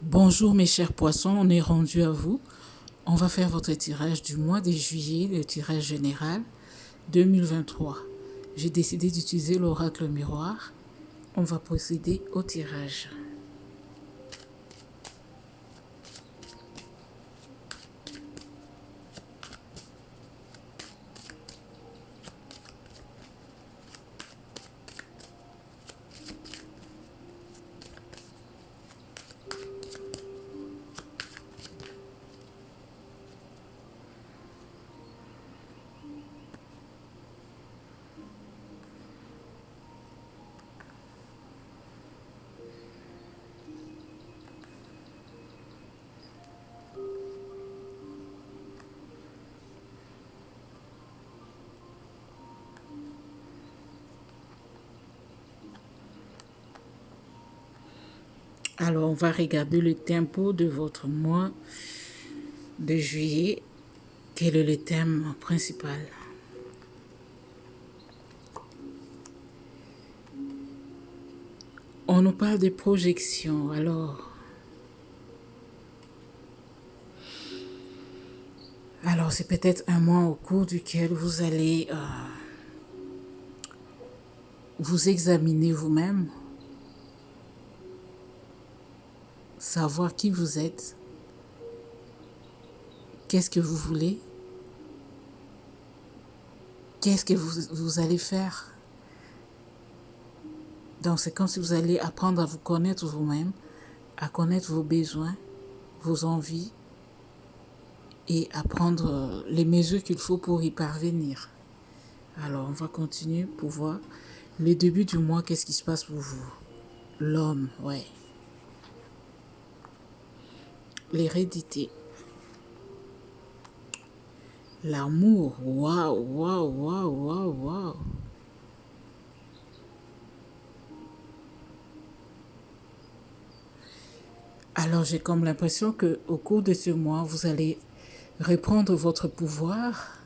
Bonjour mes chers poissons, on est rendu à vous. On va faire votre tirage du mois de juillet, le tirage général 2023. J'ai décidé d'utiliser l'oracle miroir. On va procéder au tirage. Alors, on va regarder le tempo de votre mois de juillet. Quel est le thème principal? On nous parle de projection. Alors c'est peut-être un mois au cours duquel vous allez vous examiner vous-même, savoir qui vous êtes, qu'est-ce que vous voulez, qu'est-ce que vous allez faire. Donc c'est comme si vous allez apprendre à vous connaître vous-même, à connaître vos besoins, vos envies et à prendre les mesures qu'il faut pour y parvenir. Alors on va continuer pour voir le début du mois, qu'est-ce qui se passe pour vous. L'homme, ouais. L'hérédité. L'amour, waouh, waouh, waouh, waouh, waouh. Alors j'ai comme l'impression qu'au cours de ce mois, vous allez reprendre votre pouvoir,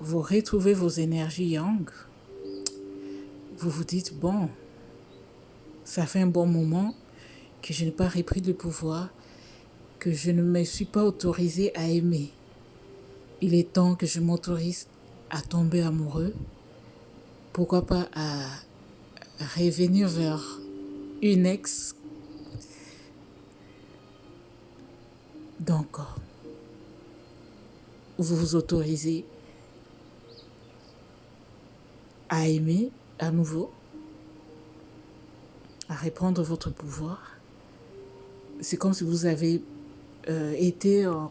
vous retrouvez vos énergies yang, vous vous dites, bon, ça fait un bon moment que je n'ai pas repris le pouvoir, que je ne me suis pas autorisée à aimer. Il est temps que je m'autorise à tomber amoureux, pourquoi pas à revenir vers une ex. Donc, vous vous autorisez à aimer à nouveau, à reprendre votre pouvoir. C'est comme si vous avez été, en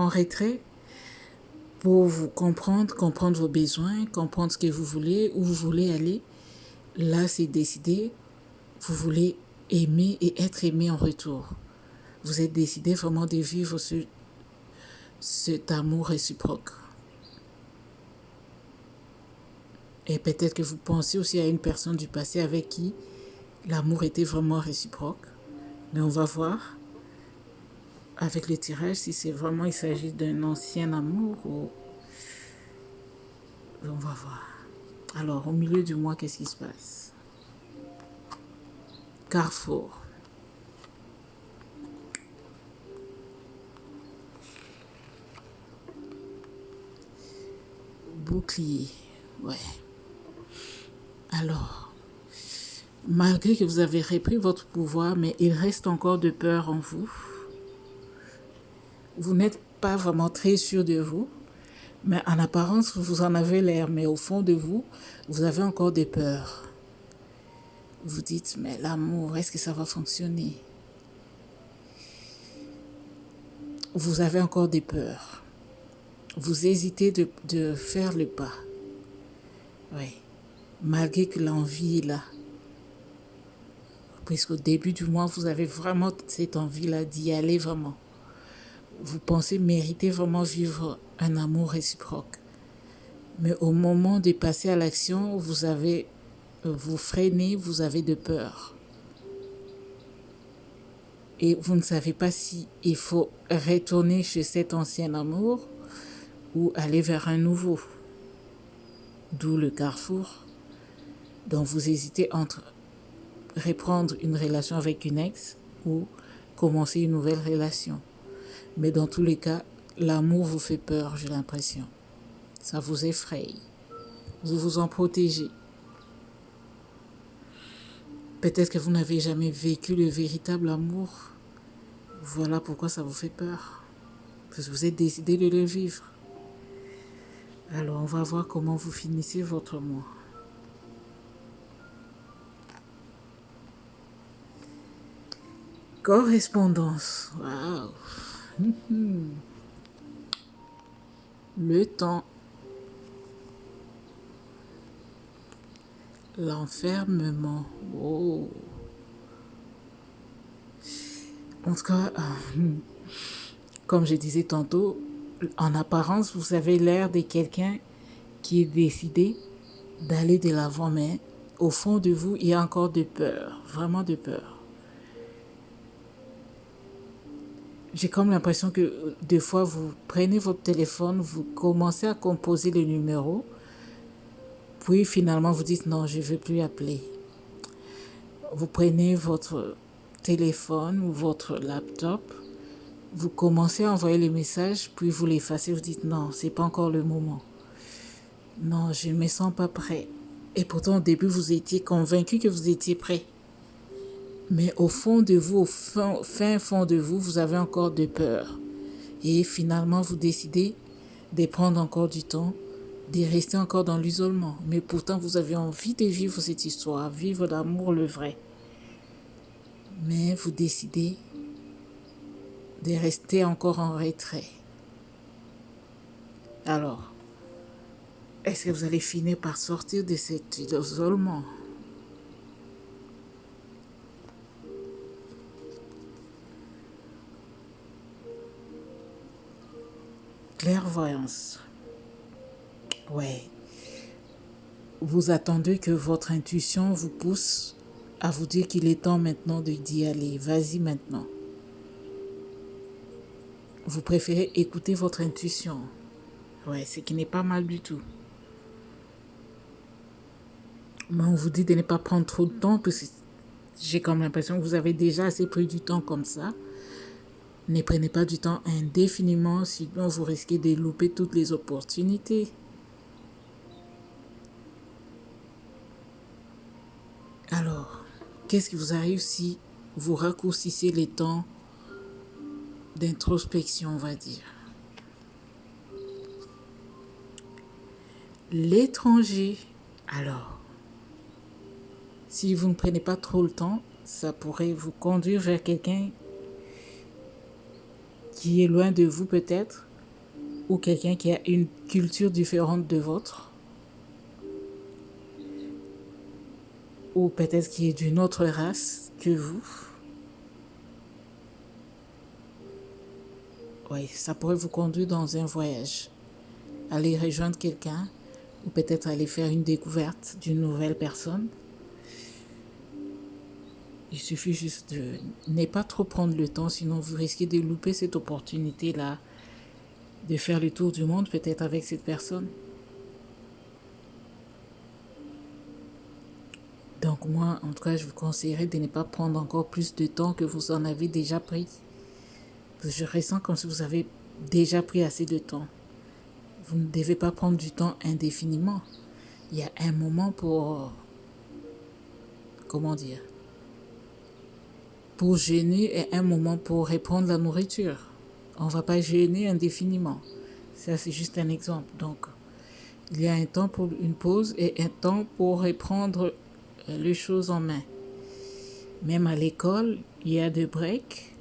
retrait pour vous comprendre vos besoins, comprendre ce que vous voulez, où vous voulez aller. Là, c'est décidé, vous voulez aimer et être aimé en retour. Vous êtes décidé vraiment de vivre cet amour réciproque. Et peut-être que vous pensez aussi à une personne du passé avec qui l'amour était vraiment réciproque. Mais on va voir avec le tirage si c'est vraiment il s'agit d'un ancien amour ou on va voir. Alors au milieu du mois, qu'est-ce qui se passe? Carrefour. Bouclier. Ouais. Alors, malgré que vous avez repris votre pouvoir, mais il reste encore de peur en vous. Vous n'êtes pas vraiment très sûr de vous, mais en apparence, vous en avez l'air, mais au fond de vous, vous avez encore des peurs. Vous dites, mais l'amour, est-ce que ça va fonctionner? Vous avez encore des peurs. Vous hésitez de faire le pas. Oui, malgré que l'envie est là. Puisqu'au début du mois, vous avez vraiment cette envie-là d'y aller vraiment. Vous pensez mériter vraiment vivre un amour réciproque. Mais au moment de passer à l'action, vous freinez, vous avez de peur. Et vous ne savez pas si il faut retourner chez cet ancien amour ou aller vers un nouveau. D'où le carrefour. Donc vous hésitez entre reprendre une relation avec une ex ou commencer une nouvelle relation. Mais dans tous les cas, l'amour vous fait peur, j'ai l'impression. Ça vous effraie. Vous vous en protégez. Peut-être que vous n'avez jamais vécu le véritable amour. Voilà pourquoi ça vous fait peur. Parce que vous êtes décidé de le vivre. Alors, on va voir comment vous finissez votre mois. Correspondance. Waouh. Le temps. L'enfermement. Oh. En tout cas, comme je disais tantôt, en apparence, vous avez l'air de quelqu'un qui est décidé d'aller de l'avant, mais au fond de vous, il y a encore de peur, vraiment de peur. J'ai comme l'impression que des fois, vous prenez votre téléphone, vous commencez à composer le numéro, puis finalement, vous dites non, je ne veux plus appeler. Vous prenez votre téléphone ou votre laptop, vous commencez à envoyer les messages, puis vous l'effacez, vous dites non, c'est pas encore le moment. Non, je ne me sens pas prêt. Et pourtant, au début, vous étiez convaincu que vous étiez prêt. Mais au fond de vous, au fin fond de vous, vous avez encore de peur. Et finalement, vous décidez de prendre encore du temps, de rester encore dans l'isolement. Mais pourtant, vous avez envie de vivre cette histoire, vivre l'amour, le vrai. Mais vous décidez de rester encore en retrait. Alors, est-ce que vous allez finir par sortir de cet isolement? Clairvoyance. Ouais. Vous attendez que votre intuition vous pousse à vous dire qu'il est temps maintenant d'y aller. Vas-y maintenant. Vous préférez écouter votre intuition. Ouais, ce qui n'est pas mal du tout. Mais on vous dit de ne pas prendre trop de temps parce que j'ai comme l'impression que vous avez déjà assez pris du temps comme ça. Ne prenez pas du temps indéfiniment, sinon vous risquez de louper toutes les opportunités. Alors, qu'est-ce qui vous arrive si vous raccourcissez les temps d'introspection, on va dire? L'étranger. Alors, si vous ne prenez pas trop le temps, ça pourrait vous conduire vers quelqu'un qui est loin de vous peut-être, ou quelqu'un qui a une culture différente de votre, ou peut-être qui est d'une autre race que vous. Oui, ça pourrait vous conduire dans un voyage. Aller rejoindre quelqu'un, ou peut-être aller faire une découverte d'une nouvelle personne. Il suffit juste de ne pas trop prendre le temps, sinon vous risquez de louper cette opportunité-là, de faire le tour du monde peut-être avec cette personne. Donc moi, en tout cas, je vous conseillerais de ne pas prendre encore plus de temps que vous en avez déjà pris. Je ressens comme si vous avez déjà pris assez de temps. Vous ne devez pas prendre du temps indéfiniment. Il y a un moment pour, comment dire, pour jeûner et un moment pour reprendre la nourriture. On ne va pas jeûner indéfiniment. Ça, c'est juste un exemple. Donc, il y a un temps pour une pause et un temps pour reprendre les choses en main. Même à l'école, il y a des breaks,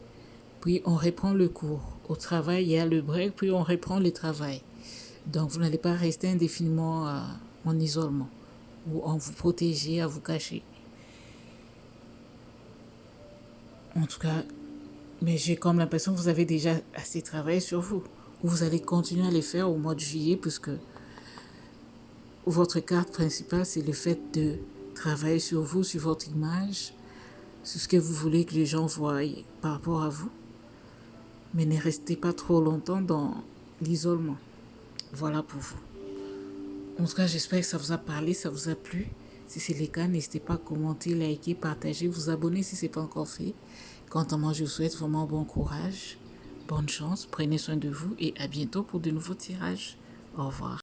puis on reprend le cours. Au travail, il y a le break, puis on reprend le travail. Donc, vous n'allez pas rester indéfiniment en isolement ou en vous protéger, à vous cacher. En tout cas, mais j'ai comme l'impression que vous avez déjà assez travaillé sur vous. Vous allez continuer à les faire au mois de juillet puisque votre carte principale, c'est le fait de travailler sur vous, sur votre image, sur ce que vous voulez que les gens voient par rapport à vous. Mais ne restez pas trop longtemps dans l'isolement. Voilà pour vous. En tout cas, j'espère que ça vous a parlé, ça vous a plu. Si c'est le cas, n'hésitez pas à commenter, liker, partager, vous abonner si ce n'est pas encore fait. Quant à moi, je vous souhaite vraiment bon courage, bonne chance, prenez soin de vous et à bientôt pour de nouveaux tirages. Au revoir.